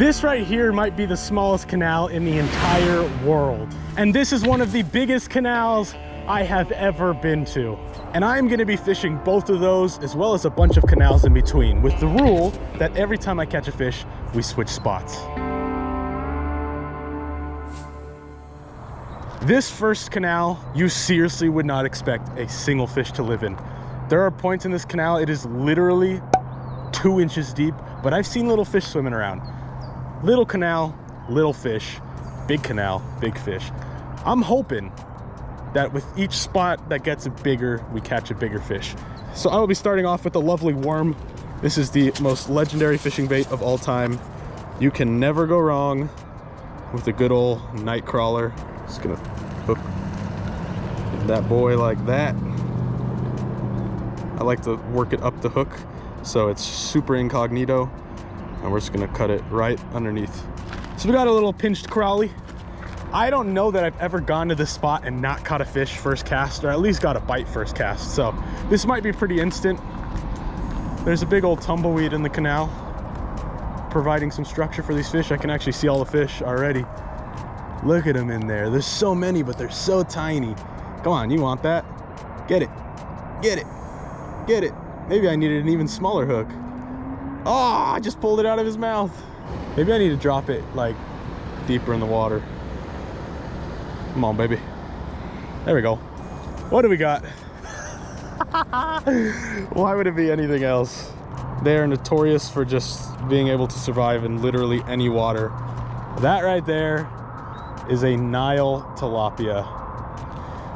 This right here might be the smallest canal in the entire world. And this is one of the biggest canals I have ever been to. And I'm gonna be fishing both of those as well as a bunch of canals in between, with the rule that every time I catch a fish, we switch spots. This first canal, you seriously would not expect a single fish to live in. There are points in this canal, it is literally 2 inches deep, but I've seen little fish swimming around. Little canal, little fish, big canal, big fish. I'm hoping that with each spot that gets bigger, we catch a bigger fish. So I will be starting off with the lovely worm. This is the most legendary fishing bait of all time. You can never go wrong with a good old night crawler. Just gonna hook that boy like that. I like to work it up the hook so it's super incognito, and we're just gonna cut it right underneath. So we got a little pinched crawly. I don't know that I've ever gone to this spot and not caught a fish first cast, or at least got a bite first cast, so this might be pretty instant. There's a big old tumbleweed in the canal providing some structure for these fish. I can actually see all the fish already. Look at them in there. There's so many, but they're so tiny. Come on, you want that? Get it, get it, get it. Maybe I needed an even smaller hook. Oh, I just pulled it out of his mouth. Maybe I need to drop it like deeper in the water. Come on, baby. There we go. What do we got? Why would it be anything else? They are notorious for just being able to survive in literally any water. That right there is a Nile tilapia.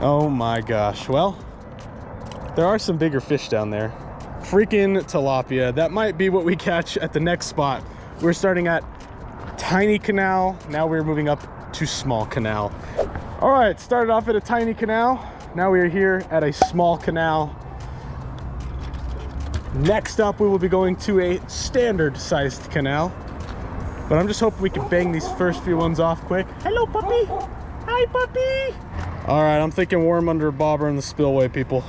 Oh my gosh. Well, there are some bigger fish down there. Freaking tilapia. That might be what we catch at the next spot. We're starting at tiny canal. Now we're moving up to small canal. All right, started off at a tiny canal. Now we are here at a small canal. Next up, we will be going to a standard sized canal. But I'm just hoping we can bang these first few ones off quick. Hello, puppy. Hi, puppy. All right, I'm thinking worm under a bobber in the spillway, people.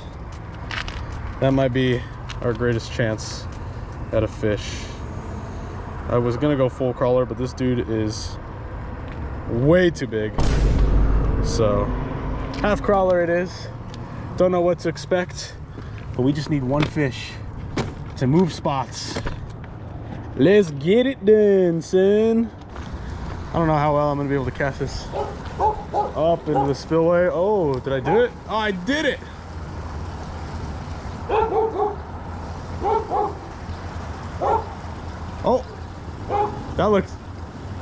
That might be our greatest chance at a fish. I was gonna go full crawler, but this dude is way too big. So half crawler it is. Don't know what to expect, but we just need one fish to move spots. Let's get it done, son. I don't know how well I'm gonna be able to cast this up into the spillway. Oh, did I do it? Oh, I did it. Oh, that looks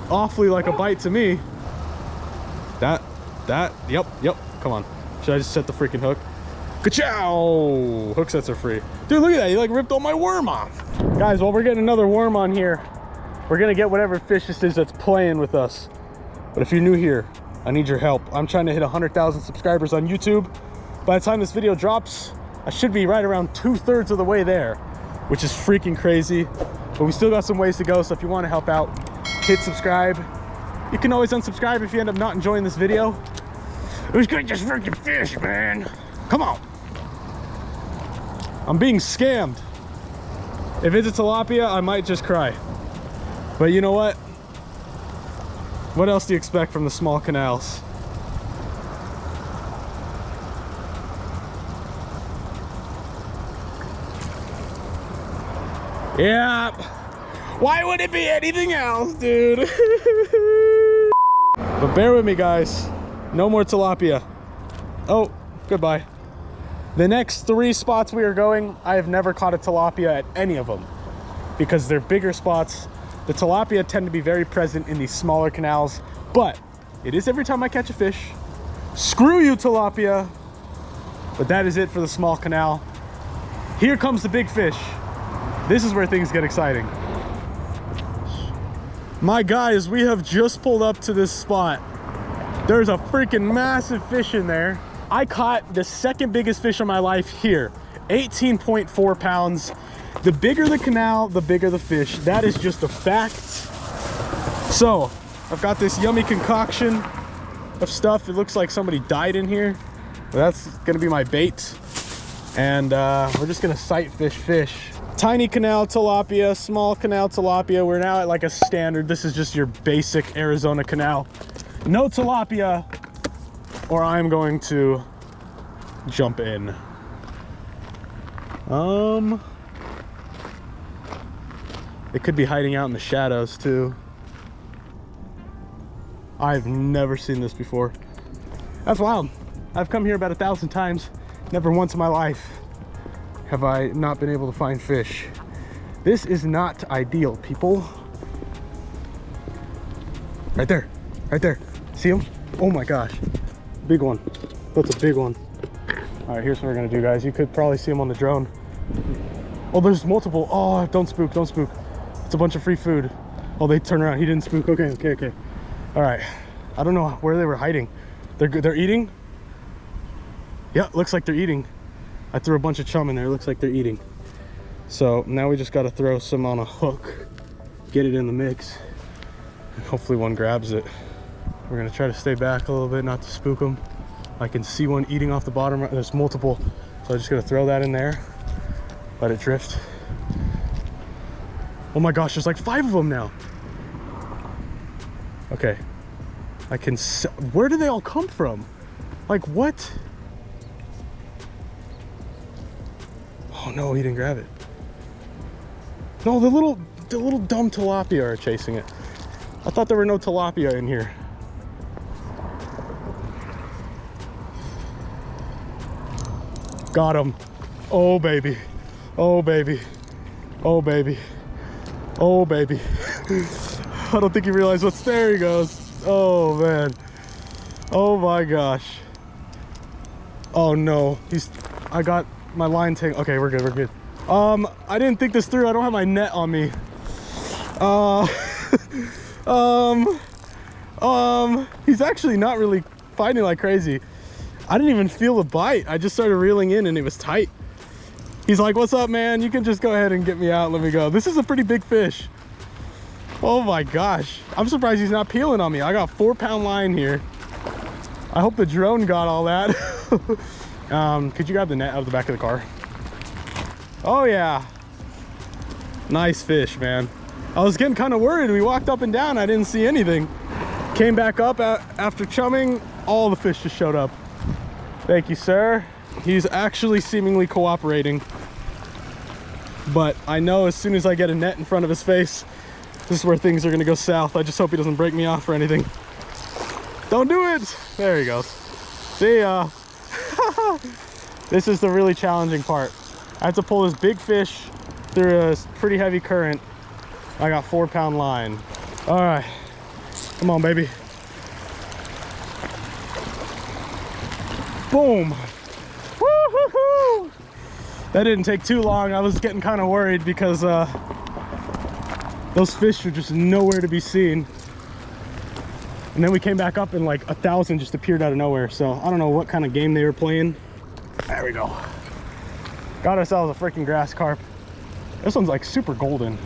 awfully like a bite to me. Yep, come on. Should I just set the freaking hook? Ka-chow! Hook sets are free. Dude, look at that, he like ripped all my worm off. Guys, while we're getting another worm on here, we're gonna get whatever fish this is that's playing with us. But if you're new here, I need your help. I'm trying to hit 100,000 subscribers on YouTube. By the time this video drops, I should be right around 2/3 of the way there, which is freaking crazy. But we still got some ways to go, so if you want to help out, hit subscribe. You can always unsubscribe if you end up not enjoying this video. Who's gonna just freaking fish, man? Come on. I'm being scammed. If it's a tilapia, I might just cry. But you know what? What else do you expect from the small canals? Yeah. Why would it be anything else, dude? But bear with me, guys. No more tilapia. Oh, goodbye. The next 3 spots we are going, I have never caught a tilapia at any of them because they're bigger spots. The tilapia tend to be very present in these smaller canals, but it is every time I catch a fish. Screw you, tilapia. But that is it for the small canal. Here comes the big fish. This is where things get exciting. My guys, we have just pulled up to this spot. There's a freaking massive fish in there. I caught the second biggest fish of my life here, 18.4 pounds. The bigger the canal, the bigger the fish. That is just a fact. So I've got this yummy concoction of stuff. It looks like somebody died in here. That's gonna be my bait. And we're just gonna sight fish. Tiny canal tilapia, small canal tilapia. We're now at like a standard. This is just your basic Arizona canal. No tilapia, or I'm going to jump in. It could be hiding out in the shadows too. I've never seen this before. That's wild. I've come here about 1,000 times. Never once in my life have I not been able to find fish. This is not ideal, people. Right there, right there. See him? Oh my gosh, big one. That's a big one. All right, here's what we're gonna do, guys. You could probably see him on the drone. Oh, there's multiple. Oh, don't spook, don't spook. It's a bunch of free food. Oh, they turn around. He didn't spook. Okay, okay, okay. All right. I don't know where they were hiding. They're eating? Yeah, looks like they're eating. I threw a bunch of chum in there. Looks like they're eating. So now we just got to throw some on a hook, get it in the mix, and hopefully one grabs it. We're gonna try to stay back a little bit, not to spook them. I can see one eating off the bottom. There's multiple, so I'm just gonna throw that in there, let it drift. Oh my gosh, there's like 5 of them now. Okay, I can see. Where do they all come from? Like what? Oh no, he didn't grab it. No, the little dumb tilapia are chasing it. I thought there were no tilapia in here. Got him. Oh baby. Oh baby. Oh baby. Oh baby. I don't think he realized what's there. He goes. Oh man. Oh my gosh. Oh no. I got my line tangled. Okay, we're good, we're good. I didn't think this through. I don't have my net on me. He's actually not really fighting like crazy. I didn't even feel the bite. I just started reeling in and it was tight. He's like, what's up, man? You can just go ahead and get me out. Let me go. This is a pretty big fish. Oh my gosh. I'm surprised he's not peeling on me. I got 4-pound line here. I hope the drone got all that. Could you grab the net out of the back of the car? Oh yeah. Nice fish, man. I was getting kind of worried. We walked up and down. I didn't see anything. Came back up after chumming. All the fish just showed up. Thank you, sir. He's actually seemingly cooperating. But I know as soon as I get a net in front of his face, this is where things are gonna go south. I just hope he doesn't break me off or anything. Don't do it! There he goes. See ya. This is the really challenging part. I have to pull this big fish through a pretty heavy current. I got 4-pound line. All right, come on, baby. Boom. Woo-hoo-hoo. That didn't take too long. I was getting kind of worried because those fish were just nowhere to be seen. And then we came back up and like 1,000 just appeared out of nowhere. So I don't know what kind of game they were playing. There we go. Got ourselves a freaking grass carp. This one's like super golden.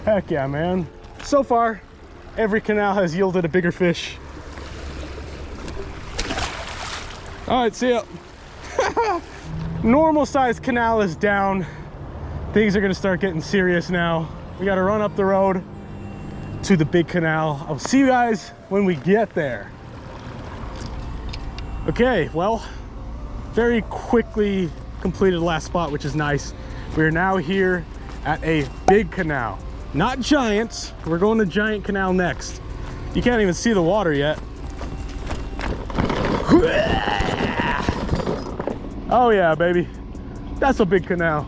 Heck yeah, man. So far, every canal has yielded a bigger fish. All right, see ya. Normal sized canal is down. Things are gonna start getting serious now. We gotta run up the road to the big canal. I'll see you guys when we get there. Okay, well, very quickly completed the last spot, which is nice. We're now here at a big canal. Not giants. We're going to Giant Canal next. You can't even see the water yet. Oh yeah, baby. That's a big canal.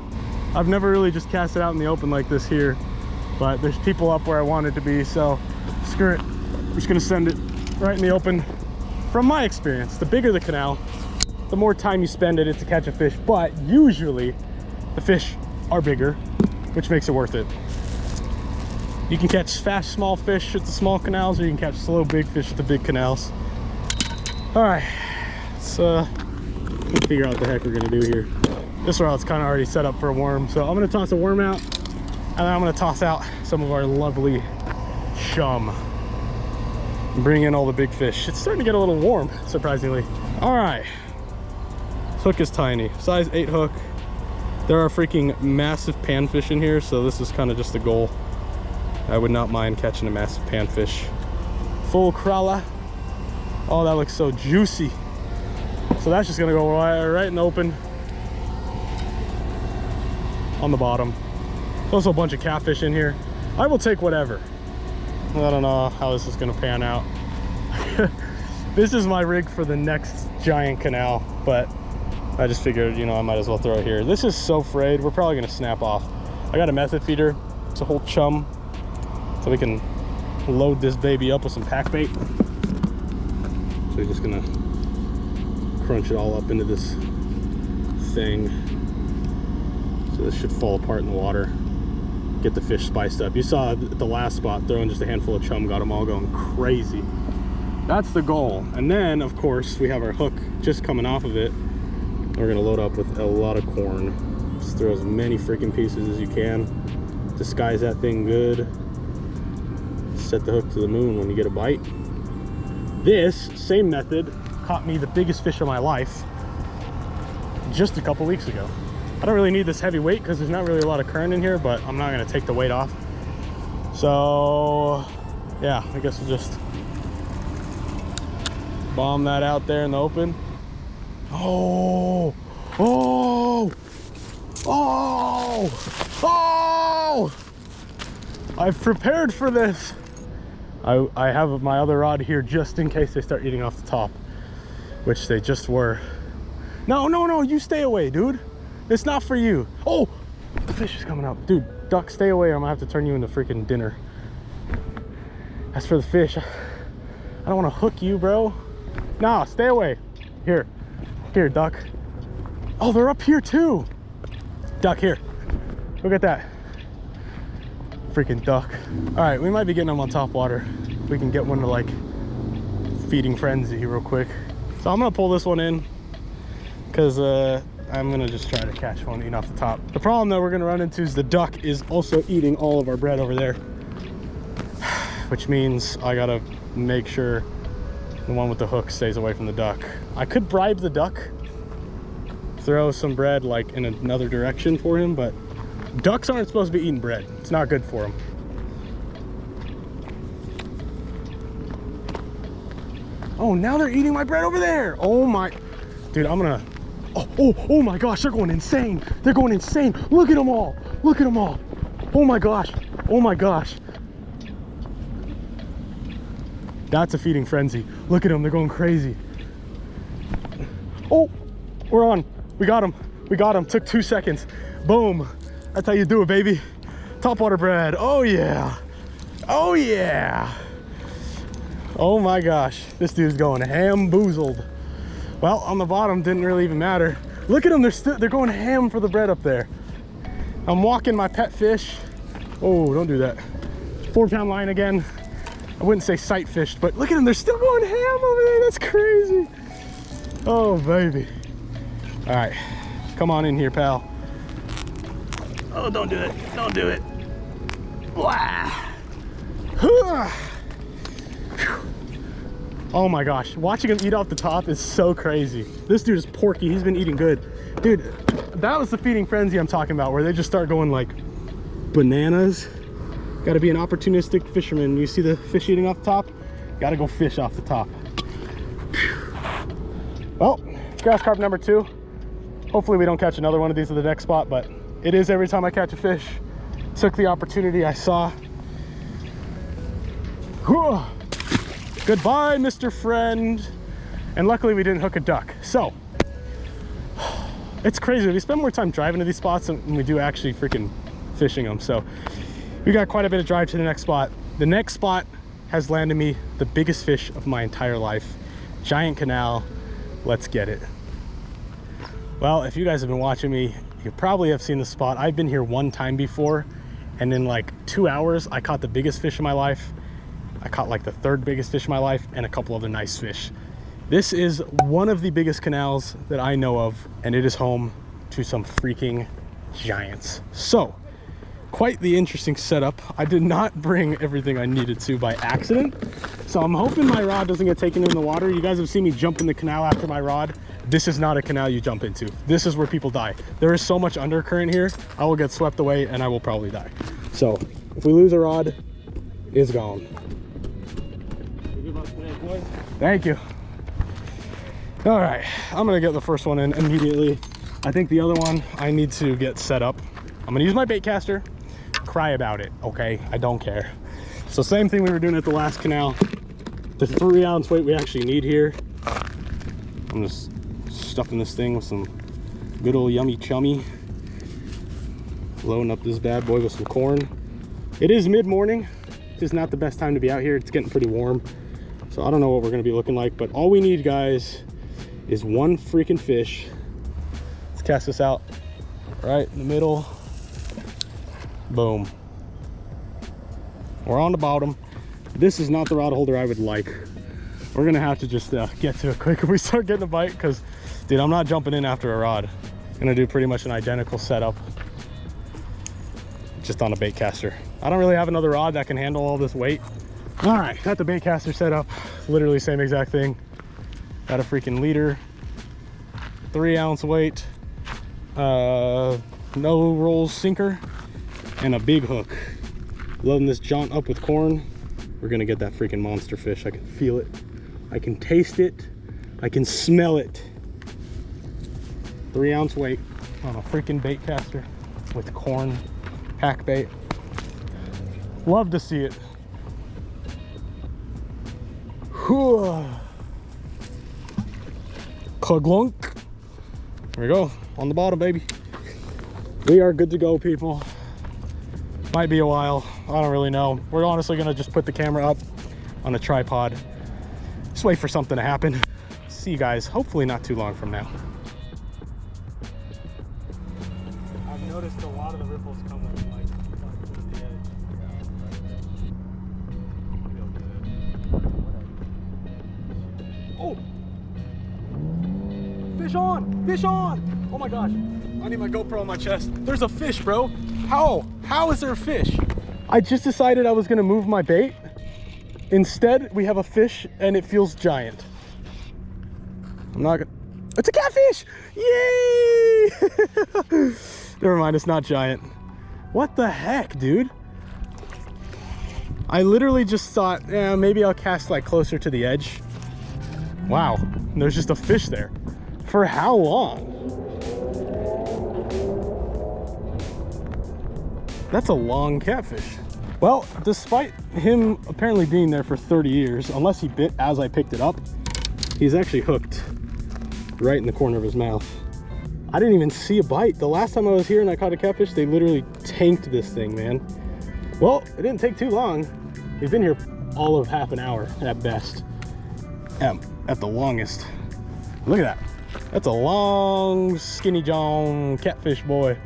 I've never really just cast it out in the open like this here, but there's people up where I want it to be, so screw it. I'm just gonna send it right in the open. From my experience, the bigger the canal, the more time you spend in it to catch a fish, but usually the fish are bigger, which makes it worth it. You can catch fast, small fish at the small canals, or you can catch slow, big fish at the big canals. All right, let's figure out what the heck we're gonna do here. This route's kind of already set up for a worm, so I'm gonna toss a worm out, and then I'm gonna toss out some of our lovely chum and bring in all the big fish. It's starting to get a little warm, surprisingly. All right, this hook is tiny, size 8 hook. There are freaking massive panfish in here, so this is kind of just a goal. I would not mind catching a massive panfish. Full crawler. Oh, that looks so juicy. So that's just gonna go right in the open on the bottom. There's also a bunch of catfish in here. I will take whatever. I don't know how this is gonna pan out. This is my rig for the next giant canal, but I just figured, you know, I might as well throw it here. This is so frayed, we're probably gonna snap off. I got a method feeder, it's a whole chum, so we can load this baby up with some pack bait. So we're just gonna crunch it all up into this thing. So this should fall apart in the water. Get the fish spiced up. You saw at the last spot, throwing just a handful of chum got them all going crazy. That's the goal. And then, of course, we have our hook just coming off of it. We're gonna load up with a lot of corn. Just throw as many freaking pieces as you can. Disguise that thing good. Set the hook to the moon when you get a bite. This same method caught me the biggest fish of my life just a couple weeks ago. I don't really need this heavy weight because there's not really a lot of current in here, but I'm not gonna take the weight off. So yeah, I guess we'll just bomb that out there in the open. Oh, oh, oh, oh! I've prepared for this. I have my other rod here just in case they start eating off the top, which they just were. No, no, no, you stay away, dude. It's not for you. Oh, the fish is coming up. Dude, duck, stay away or I'm gonna have to turn you into freaking dinner. That's for the fish. I don't wanna hook you, bro. Nah, stay away. Here, here, duck. Oh, they're up here too. Duck, here. Look at that. Freaking duck. All right, we might be getting them on top water. If we can get one to like feeding frenzy real quick. So I'm gonna pull this one in because I'm gonna just try to catch one eating off the top. The problem that we're gonna run into is the duck is also eating all of our bread over there, which means I gotta make sure the one with the hook stays away from the duck. I could bribe the duck, throw some bread like in another direction for him, but ducks aren't supposed to be eating bread. It's not good for them. Oh, now they're eating my bread over there. Oh my, dude, I'm gonna, oh my gosh, they're going insane. They're going insane. Look at them all. Look at them all. Oh my gosh. Oh my gosh. That's a feeding frenzy. Look at them, they're going crazy. Oh, we're on. We got him. We got him. Took 2 seconds. Boom. That's how you do it, baby. Topwater bread. Oh yeah. Oh yeah. Oh my gosh. This dude's going ham-boozled. Well, on the bottom didn't really even matter. Look at them. They're going ham for the bread up there. I'm walking my pet fish. Oh, don't do that. 4-pound line again. I wouldn't say sight fished, but look at them. They're still going ham over there. That's crazy. Oh, baby. All right. Come on in here, pal. Oh, don't do it. Don't do it. Wow. Oh my gosh. Watching him eat off the top is so crazy. This dude is porky. He's been eating good. Dude, that was the feeding frenzy I'm talking about, where they just start going like bananas. Got to be an opportunistic fisherman. You see the fish eating off the top? Got to go fish off the top. Well, grass carp number 2. Hopefully we don't catch another one of these at the next spot, but it is every time I catch a fish. Took the opportunity I saw. Whew. Goodbye, Mr. Friend. And luckily we didn't hook a duck. So, it's crazy. We spend more time driving to these spots than we do actually freaking fishing them. So we got quite a bit of drive to the next spot. The next spot has landed me the biggest fish of my entire life. Giant canal. Let's get it. Well, if you guys have been watching me, you probably have seen the spot. I've been here one time before, and in like 2 hours, I caught the biggest fish of my life. I caught like the 3rd biggest fish of my life and a couple other nice fish. This is one of the biggest canals that I know of, and it is home to some freaking giants. So, quite the interesting setup. I did not bring everything I needed to by accident, so I'm hoping my rod doesn't get taken in the water. You guys have seen me jump in the canal after my rod. this is not a canal you jump into. This is where people die. There is so much undercurrent here, I will get swept away and I will probably die. So if we lose a rod, it's gone. Thank you. All right, I'm gonna get the first one in immediately. I think the other one I need to get set up. I'm gonna use my bait caster, cry about it, okay? I don't care. So same thing we were doing at the last canal. The 3 ounce weight we actually need here. I'm just stuffing this thing with some good old yummy chummy. Loading up this bad boy with some corn. It is mid-morning. It's not the best time to be out here. It's getting pretty warm. So I don't know what we're gonna be looking like, but all we need, guys, is one freaking fish. Let's cast this out right in the middle. Boom. We're on the bottom. This is not the rod holder I would like. We're gonna have to just get to it quick if we start getting a bite, because dude, I'm not jumping in after a rod. I'm gonna do pretty much an identical setup, just on a bait caster. I don't really have another rod that can handle all this weight. All right, got the bait caster set up. Literally same exact thing. Got a freaking leader, 3 ounce weight, no rolls sinker, and a big hook. Loading this jaunt up with corn. We're gonna get that freaking monster fish. I can feel it, I can taste it, I can smell it. 3 ounce weight on a freaking bait caster with corn pack bait. Love to see it. Klunk. Here we go, on the bottom, baby. We are good to go, people. Might be a while, I don't really know. We're honestly gonna just put the camera up on a tripod. Just wait for something to happen. See you guys, hopefully not too long from now. I've noticed a lot of the ripples come with like to the edge. Oh! Fish on! Fish on! Oh my gosh, I need my GoPro on my chest. There's a fish, bro. How is there a fish? I just decided I was gonna move my bait. Instead, we have a fish and it feels giant. I'm not gonna, it's a catfish! Yay! Never mind, it's not giant. What the heck, dude? I literally just thought, yeah, maybe I'll cast like closer to the edge. Wow, there's just a fish there. For how long? That's a long catfish. Well, despite him apparently being there for 30 years, unless he bit as I picked it up, he's actually hooked right in the corner of his mouth. I didn't even see a bite. The last time I was here and I caught a catfish, they literally tanked this thing, man. Well, it didn't take too long. We've been here all of half an hour at best, at the longest. Look at that. That's a long, skinny John catfish boy.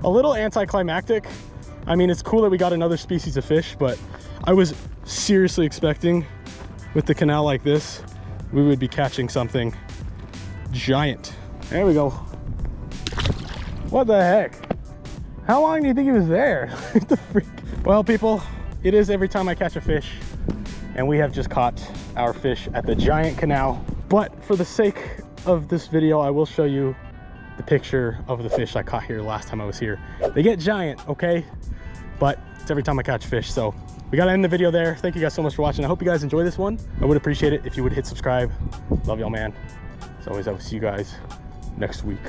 A little anticlimactic. I mean, it's cool that we got another species of fish, but I was seriously expecting with the canal like this, we would be catching something giant. There we go. What the heck? How long do you think he was there? The freak? Well, people, it is every time I catch a fish, and we have just caught our fish at the giant canal. But for the sake of this video, I will show you the picture of the fish I caught here last time I was here. They get giant, okay? But it's every time I catch fish. So we gotta end the video there. Thank you guys so much for watching. I hope you guys enjoy this one. I would appreciate it if you would hit subscribe. Love y'all, man. As always, I will see you guys next week.